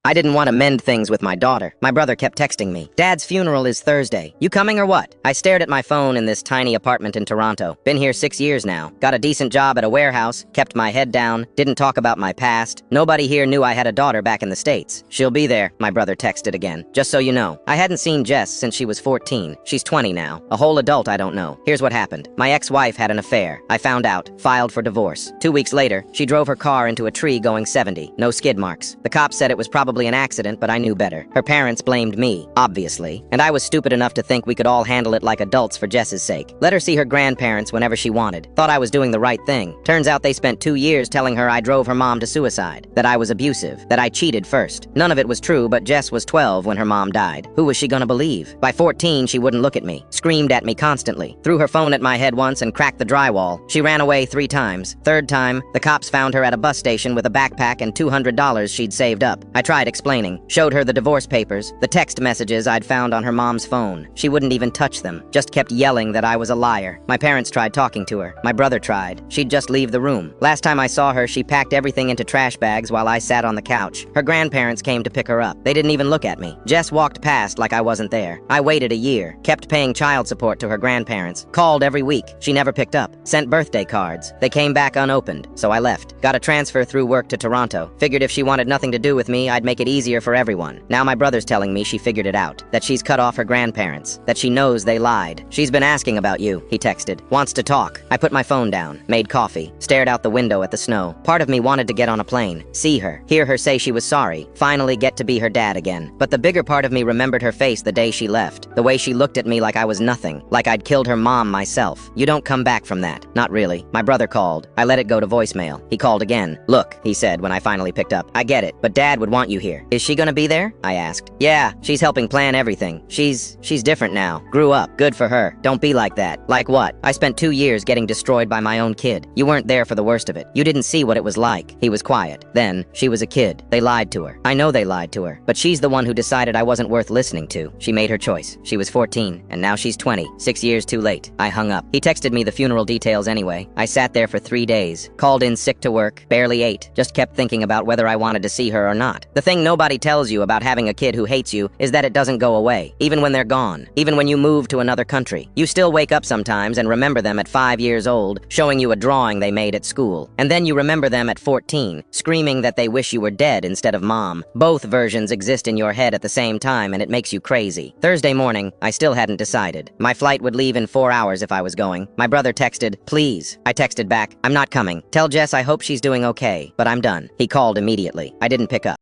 I didn't want to mend things with my daughter. My brother kept texting me, "Dad's funeral is Thursday. You coming or what?" I stared at my phone in this tiny apartment in Toronto. Been here 6 years now. Got a decent job at a warehouse, kept my head down, didn't talk about my past. Nobody here knew I had a daughter back in the States. "She'll be there," my brother texted again. "Just so you know, I hadn't seen Jess since she was 14. She's 20 now. A whole adult I don't know. Here's what happened. My ex-wife had an affair. I found out, filed for divorce. 2 weeks later, she drove her car into a tree going 70. No skid marks. The cops said it was probably an accident, but I knew better. Her parents blamed me, obviously, and I was stupid enough to think we could all handle it like adults for Jess's sake. Let her see her grandparents whenever she wanted. Thought I was doing the right thing. Turns out they spent 2 years telling her I drove her mom to suicide, that I was abusive, that I cheated first. None of it was true, but Jess was 12 when her mom died. Who was she gonna believe? By 14, she wouldn't look at me, screamed at me constantly, threw her phone at my head once and cracked the drywall. She ran away 3 times. Third time, the cops found her at a bus station with a backpack and $200 she'd saved up. I tried explaining, showed her the divorce papers, the text messages I'd found on her mom's phone. She wouldn't even touch them, just kept yelling that I was a liar. My parents tried talking to her. My brother tried. She'd just leave the room. Last time I saw her, she packed everything into trash bags while I sat on the couch. Her grandparents came to pick her up. They didn't even look at me. Jess walked past like I wasn't there. I waited a year, kept paying child support to her grandparents, called every week. She never picked up. Sent birthday cards. They came back unopened, so I left. Got a transfer through work to Toronto. Figured if she wanted nothing to do with me, I'd make it easier for everyone. Now my brother's telling me she figured it out, that she's cut off her grandparents, that she knows they lied. "She's been asking about you," he texted. "Wants to talk." I put my phone down, made coffee, stared out the window at the snow. Part of me wanted to get on a plane, see her, hear her say she was sorry, finally get to be her dad again. But the bigger part of me remembered her face the day she left, the way she looked at me like I was nothing, like I'd killed her mom myself. You don't come back from that. Not really. My brother called. I let it go to voicemail. He called again. "Look," he said when I finally picked up, "I get it, but Dad would want you here. Is she gonna be there?" I asked. "Yeah, she's helping plan everything. She's different now. Grew up. Good for her. Don't be like that." "Like what?" "I spent 2 years getting destroyed by my own kid. You weren't there for the worst of it. You didn't see what it was like." He was quiet. "Then, she was a kid. They lied to her. I know they lied to her, but she's the one who decided I wasn't worth listening to. She made her choice. She was 14, and now she's 20. 6 years too late." I hung up. He texted me the funeral details anyway. I sat there for 3 days. Called in sick to work. Barely ate. Just kept thinking about whether I wanted to see her or not. The thing nobody tells you about having a kid who hates you is that it doesn't go away, even when they're gone. Even when you move to another country. You still wake up sometimes and remember them at 5 years old, showing you a drawing they made at school. And then you remember them at 14, screaming that they wish you were dead instead of mom. Both versions exist in your head at the same time, and it makes you crazy. Thursday morning, I still hadn't decided. My flight would leave in 4 hours if I was going. My brother texted, "Please." I texted back, "I'm not coming. Tell Jess I hope she's doing okay, but I'm done." He called immediately. I didn't pick up.